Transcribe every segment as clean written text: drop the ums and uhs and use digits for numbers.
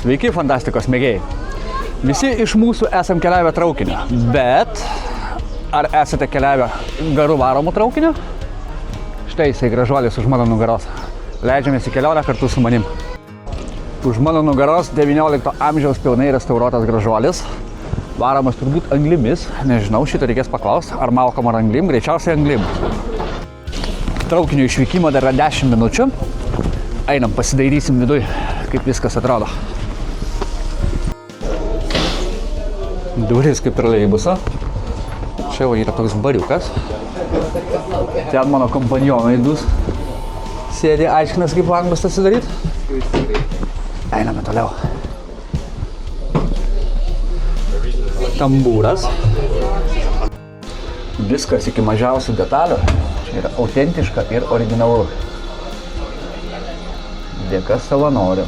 Sveiki, fantastikos mėgėjai. Visi iš mūsų esam keliavę traukiniu, bet ar esate keliavę garų varomų traukiniu? Štai jisai gražuolis už mano nugaros. Leidžiamės į kelionę kartu su manim. Už mano nugaros 19 amžiaus pilnai restauruotas gražuolis. Varomas turbūt anglimis, nežinau, šitą reikės paklausti, ar malkom ar anglim, greičiausiai anglim. Traukinio išvykimo dar yra 10 minučių. Einam, pasidairysim viduj, kaip viskas atrodo. Durys kaip troleibuso. Čia yra toks bariukas. Ten mano kompanionai dus sėdi, aiškinas, kaip langus atsidaryt. Einame toliau. Tambūras. Viskas iki mažiausių detalių. Čia yra autentiška ir originalu. Dėka savanorių,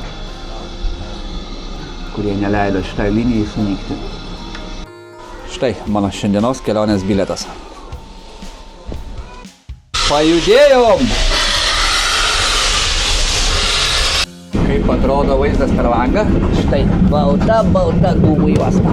kurie neleido šitai linijai sunykti. Štai mano šiandienos kelionės bilietas. Pajudėjom! Kaip atrodo vaizdas per langą? Štai balta dūmų juosta.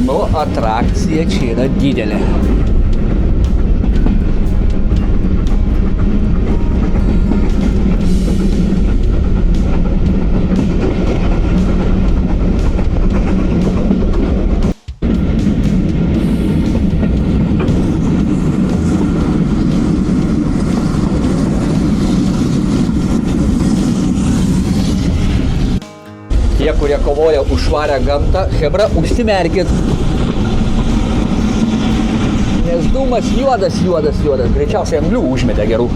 Nu, atrakcija čia yra didelė. Tie, kurie kovoja už švarią gamtą, chebra, užsimerkit. Nes dūmas juodas. Greičiausiai anglių užmetė gerų.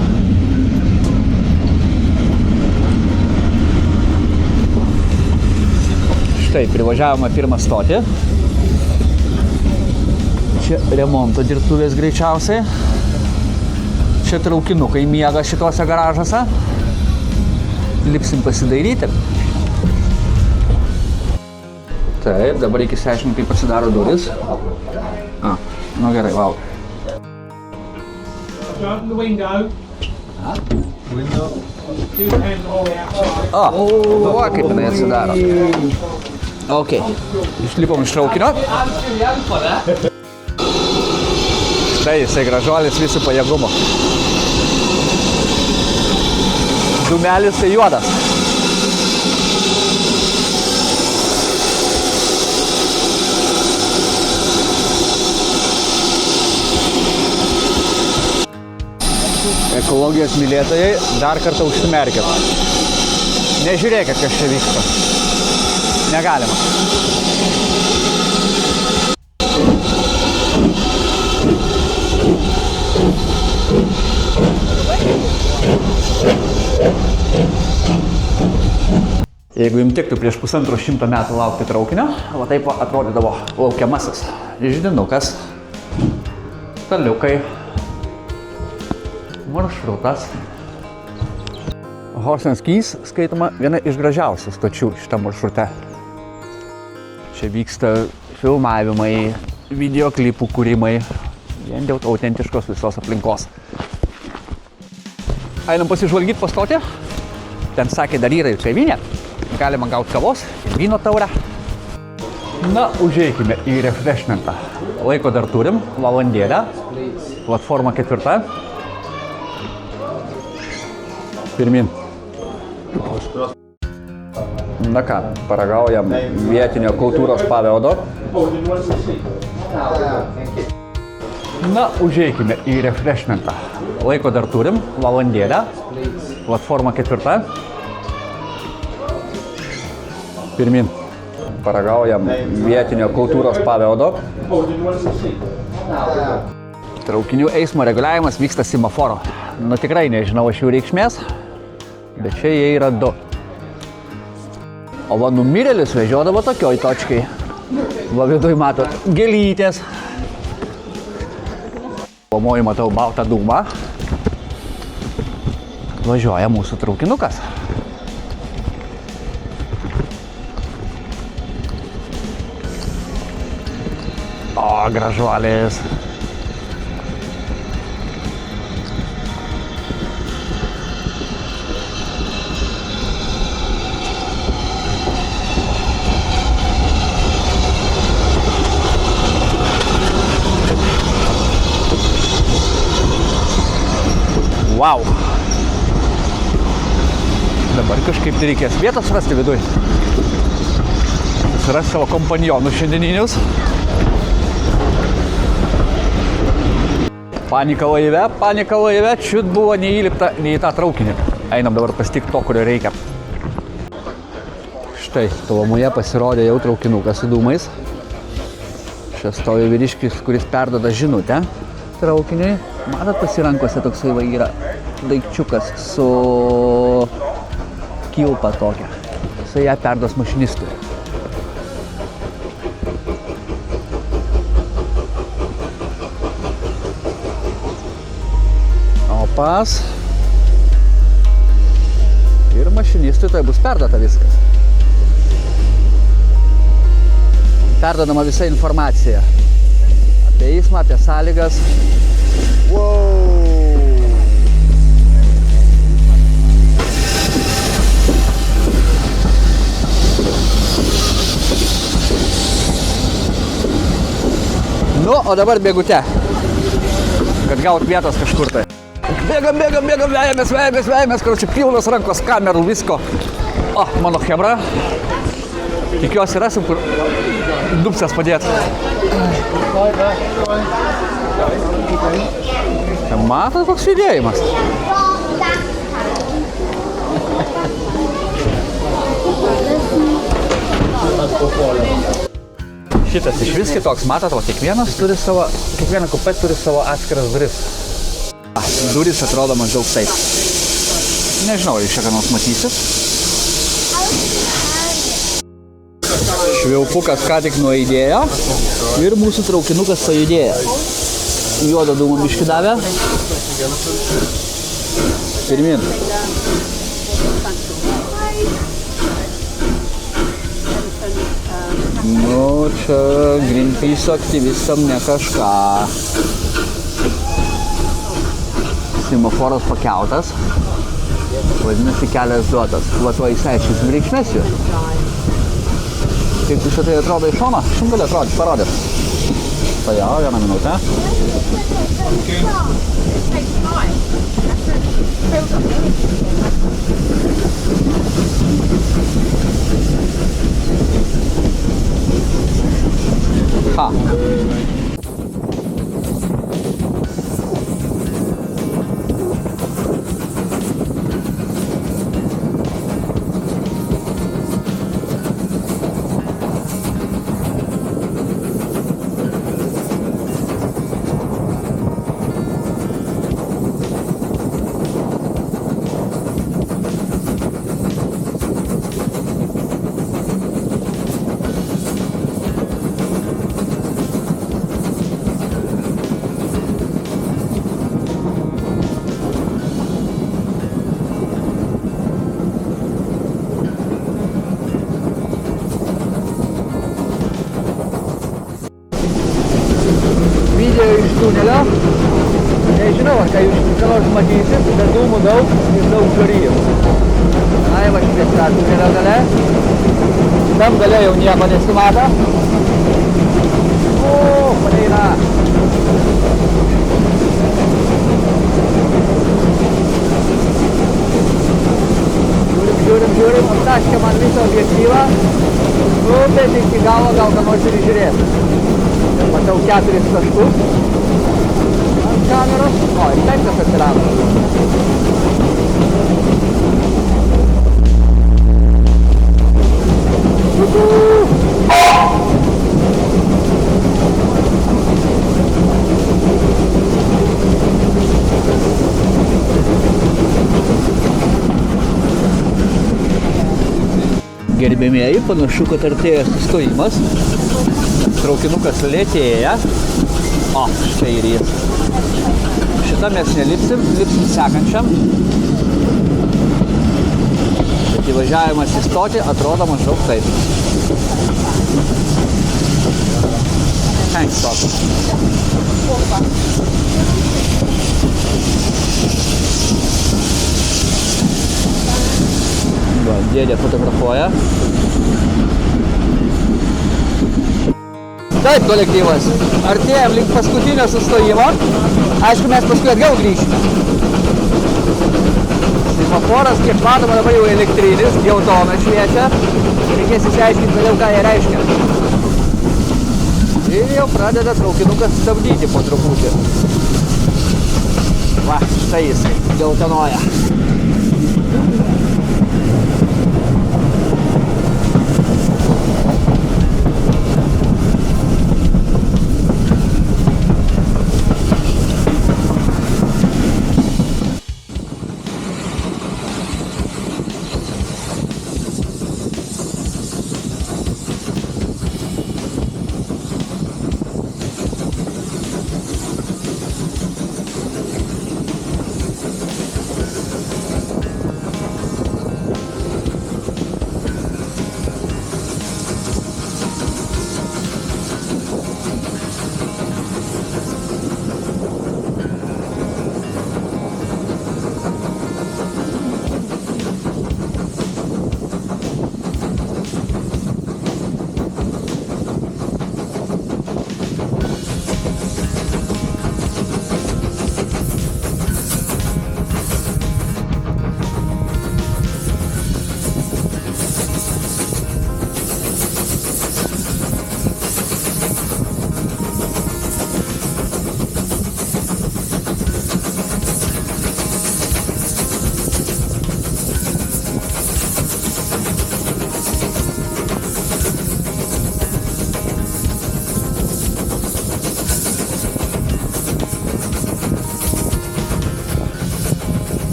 Štai, privažiavome pirmą stotį. Čia remonto dirbtuvės greičiausiai. Čia traukinukai miega šituose garažuose. Lipsim pasidairyti. Taip, dabar reikia išsiaiškinti, kaip pasidaro duris. Nu gerai, wow. O, kaip jinai atsidaro. Ok, išlipom iš traukinio. Štai jisai gražuolis visų pajėgumo. Dūmelis tai juodas. Ekologijos mylėtojai, dar kartą užsimerkit. Nežiūrėkit, kas čia vyksta. Negalima. Jeigu jums tiktų prieš 150 metų laukti traukinio, va taip atrodydavo laukiamasis. Židinukas, staliukai, maršrutas. Horse and Skis skaitoma viena iš gražiausių stočių šitam maršrute. Čia vyksta filmavimai, videoklipų kūrimai, vien dėl autentiškos visos aplinkos. Einam pasižvalgyti po stotį. Ten sakė, dar yra ir kavinė. Galima gauti kavos ir vyno taurę. Na, užeikime į refreshmentą. Laiko dar turim, valandėlę. Platforma 4. Pirmin. Na ką, paragaujam vietinio kultūros paveldo. Na, užeikime į refreshmentą. Laiko dar turim, valandėlę. Platforma 4. Pirmin. Paragaujam vietinio kultūros paveldo. Traukinių eismo reguliavimas vyksta semaforo. Nu tikrai nežinau aš jų reikšmės, bet čia jie yra 2. O va numirėlis vežiodavo tokioj točkai. Va viduj matot gėlytės. Pomoj matau baltą dūmą. Važiuoja mūsų traukinukas. O, gražuolis. Wow. Dabar kažkaip tai reikės vietos rasti viduj. Surasti savo kompanionus šiandieninius. Panika laive, čiut buvo neįlipta nei į tą traukinį. Einam dabar pasitikti to, kurio reikia. Štai, tolumoje pasirodė jau traukinukas su dūmais. Čia stovi vyriškis, kuris perduoda žinutę traukiniui. Matot, pasirankose toksai va yra daikčiukas su kilpa tokia. Jisai ją perduos mašinistui. Opas. Ir mašinistui tai bus perduota viskas. Perduodama visa informacija. Apie eismą, apie sąlygas. Wow. Nu, o dabar bėgute, kad gaut vietos kažkur tai. Bėgam, vejamės, karočiui, pilnas rankos kamerų, visko. O, mano chebra. Tikiuosi rasim, kur dupsės padėt. Matot, koks judėjimas. Šitas iš vis kitoks, matot, kiekviena kupė turi savo atskiras duris. Durys atrodo maždaug taip. Nežinau, ar iš čia ką nors matysit. Švilpukas ką tik nuaidėjo ir mūsų traukinukas pajudėjo. Juodą dūmą biškį davė. Pirmin. Nu, čia Greenpeace aktyvistam ne kažką. Semaforas pakeltas. Vadinasi, kelias duotas. Va tuo įsiaiškinsim reikšmės jų. Kaip visą tai atrodo iš šono? Šim gali atrodyti, parodyti. Tai jau, 1 minutę. Ha. Iš tunelio. Nežinau, ką jūs ką nors matysit, bet dūmų daug ir daug žarijų. Ai, va šviesa tunelio gale. Tam gale jau nieko nesimato. O, pareina. Žiūrim, aptaškė man visą objektyvą. Nu, bet iki galo gal ką nors ir žiūrėt. Matau 4 taškus ant kameros. O, ir 5 atsirado. Gerbėmieji, panašu, kad artėja sustojimas. Traukinukas lėtėja. O, štai ir jis. Šitą mes nelipsim sekančiam. Bet įvažiavimas į stotį atrodo maždaug taip. Tank stop. Va, dėdė fotografuoja. Taip, kolektyvas. Artėjam link paskutinio sustojimo. Aišku, mes paskui atgal grįžime. Semaforas, kiek matoma, dabar jau elektrinis, geltona šviečia. Reikės išsiaiškinti vėliau, ką jie reiškia. Ir jau pradeda traukinukas stabdyti po truputį. Va, štai jisai, geltonoja.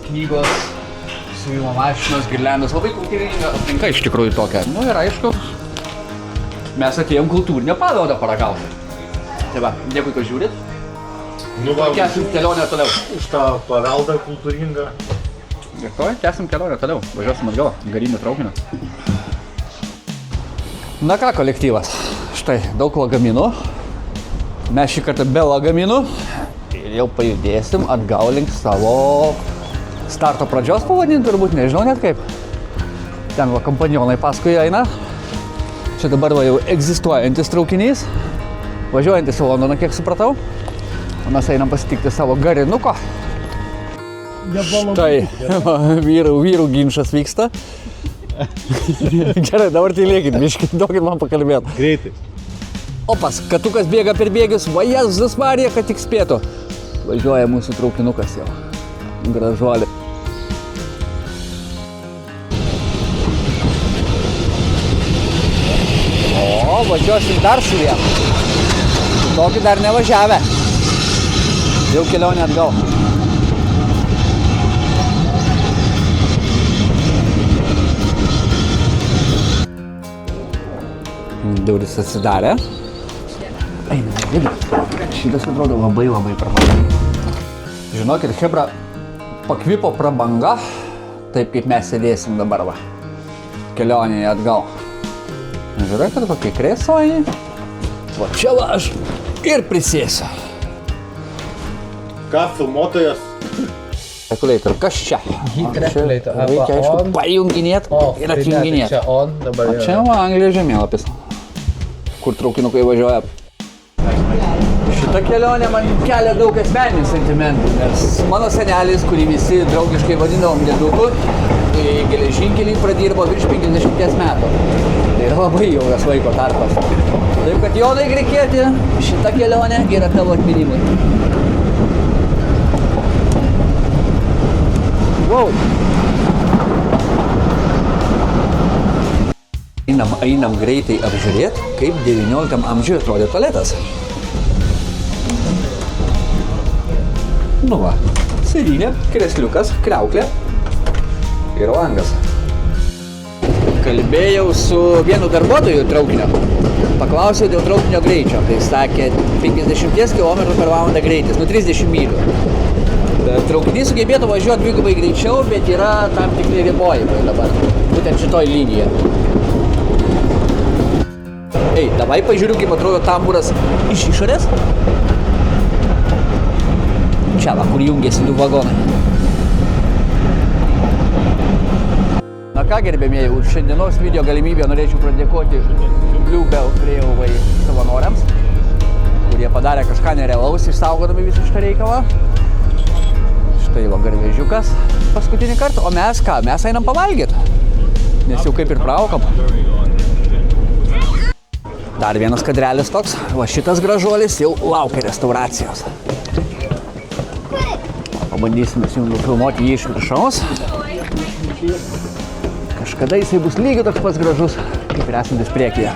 Knygos, siuvimo mašinos, girliandos, labai kultūringa aplinka iš tikrųjų tokia. Nu ir aišku, mes atėjom kultūrinio paveldo paragauti. Tai va, dėkui, kad žiūrit. Nu va, Tęsim kelionę toliau. už tą paveldą kultūringą. Ir ko, tęsim kelionę toliau. Važiuosim atgal, garinio traukinio. Na ką, kolektyvas, štai daug lagaminų. Mes šį kartą be lagaminų ir jau pajudėsim atgal link savo starto pradžios pavadinti, turbūt nežinau net kaip. Ten va kompanionai paskui eina. Čia dabar va jau egzistuojantis traukinys, važiuojantis į Londoną, kiek supratau. O mes einam pasitikti savo garinuko. Štai, vyrų ginčas vyksta. Gerai, dabar tylėkit, biškį, duokit man pakalbėti. Greitai. Opas, katukas bėga per bėgius, va Jėzus Marija, kad tik spėtų. Važiuoja mūsų traukinukas jau. Gražuolė. O, važiuosim dar su vienu. Tokį dar nevažiavę. Jau kelionė atgal. Durys atsidarė. Einame, vidų. Šitas atrodo labai prabangiai. Žinokit, chebra, pakvipo prabanga, taip kaip mes sėdėsim dabar va. Kelionėje atgal. Žiūrėkit, kokie krėsojai. Va čia va aš ir prisėsiu. Ką filmuotojas? Calculator, kas čia? Calculator. Reikia aišku pajunginėti ir atjunginėti. Čia on, dabar O čia va Anglijos žemėlapis, kur traukinukai važiuoja. Šita kelionė man kelia daug asmeninių sentimentų, nes mano senelis, kurį visi draugiškai vadinavom dėduku, geležinkelį pradirbo virš 50 metų. Tai yra labai ilgas laiko tarpas. Taip kad Jonai Grikėti, šita kelionė yra tavo atminimui. Wow. Einam greitai apžiūrėti, kaip 19 amžiuje atrodė tualetas. Nu va, sėdynė, kresliukas, kriauklė. ir langas. Kalbėjau su vienu darbuotoju traukinio. Paklausiau dėl traukinio greičio. Tai sakė 50 km/h greitis, 30 mylių. Traukinys sugebėtų važiuoti dvigubai greičiau, bet yra tam tikri ribojimai dabar. Būtent šitoj linija. Ei, davai pažiūriu, kaip atrodo tamburas iš išorės. Čia va, kur jungiasi du vagonai. Na ką, gerbėmieji, už šiandienos video galimybę norėčiau pradėkoti Bluebell Railway savanoriams, kurie padarė kažką nerealaus, išsaugodami visą šitą reikalą. Štai va garvežiukas paskutinį kartą, o mes ką? Mes einam pavalgyti, nes jau kaip ir praukam. Dar vienas kadrelis toks, va šitas gražuolis jau laukia restauracijos. Pabandysime jums nufilmuoti jį iš viršaus. Kažkada jisai bus lygiai toks pats gražus, kaip ir esantis priekyje.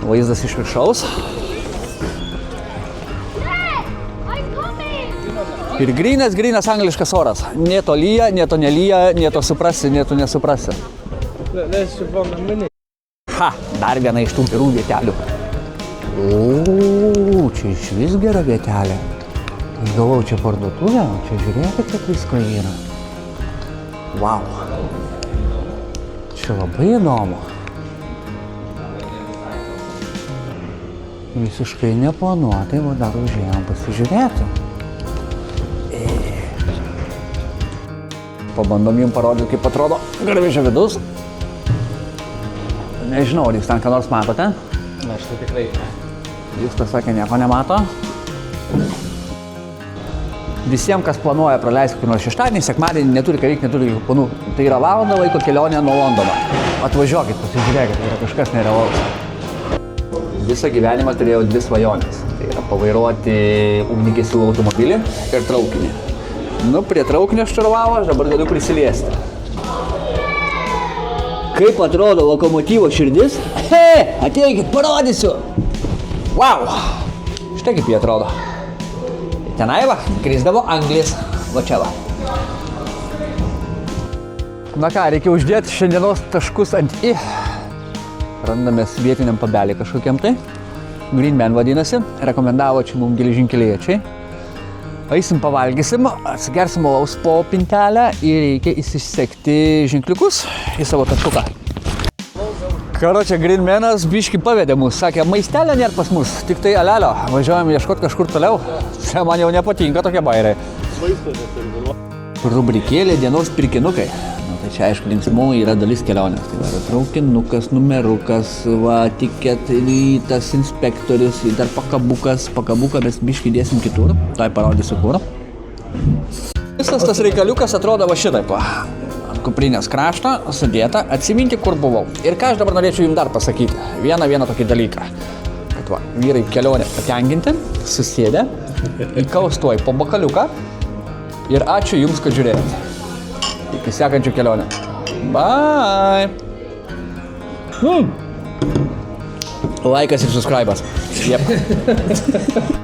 Vaizdas iš viršaus. Ir grynas angliškas oras. Nė to lyja, nė to nelyja, nė to suprasi, nė to nesuprasi. Ha, dar viena iš tų gerų vietelių. O, čia iš vis gera vietelė. Aš galvau, čia parduotuvė, o čia žiūrėkit, kaip visko yra. Vau. Čia labai įdomu. Visiškai neplanuotai, o dar užėjom pasižiūrėti. Pabandom jums parodyti, kaip atrodo garvežio vidus. Nežinau, ar jūs ten ką nors matote? Aš tai tikrai. Jūs tas sakė, nieko nemato. Visiems, kas planuoja praleisti kokį nors šeštadienį, sekmadienį, neturi ką veikti, neturi jokių planų. Tai yra valandą laiko kelionė nuo Londono. Atvažiuokit, pasižiūrėkit, tai yra kažkas nerealaus. Visą gyvenimą turėjau dvi svajonės. Tai yra pavairuoti ugniagesių automobilį ir traukinį. Nu, prie traukinio šturvalo aš dabar galiu prisiliesti. Kaip atrodo lokomotyvo širdis? He, ateikit, parodysiu! Vau! Štai kaip jie atrodo. Tenai va, krisdavo anglis. Va čia va. Na ką, reikia uždėti šiandienos taškus ant I. Randamės vietiniam pabelį kažkokiam tai. Green Man vadinasi. Rekomendavo čia mums geležinkeliečiai. Eisim pavalgysim, atsigersim alaus po pintelę ir reikia įsisekti ženkliukus į savo taškuką. Karočią, Green Manas biškį pavedė mus, sakė, maistelė nėra pas mus, tik tai alelio, važiuojam ieškoti kažkur toliau. Čia man jau nepatinka tokie bairiai. Rubrikėlė dienos pirkinukai. Na, tai čia aišku linksmų yra dalis kelionės. Tai va, traukinukas, numerukas, va, tiket, rytas, inspektorius, dar pakabukas. Pakabuką mes biškį dėsim kitur. Tai parodysiu kur. Visas tas reikaliukas atrodo va šitaip. Ant kuprinės krašto sudėta. Atsiminti, kur buvau. Ir ką aš dabar norėčiau jums dar pasakyti. Vieną tokį dalyką. Kad va, vyrai kelionę patenkinti, susėdę, įkaustuoja po bakaliuką. Ir ačiū jums, kad žiūrėjote. Iki sekančių kelionę. Bye! Laikas ir subscribas. Yep.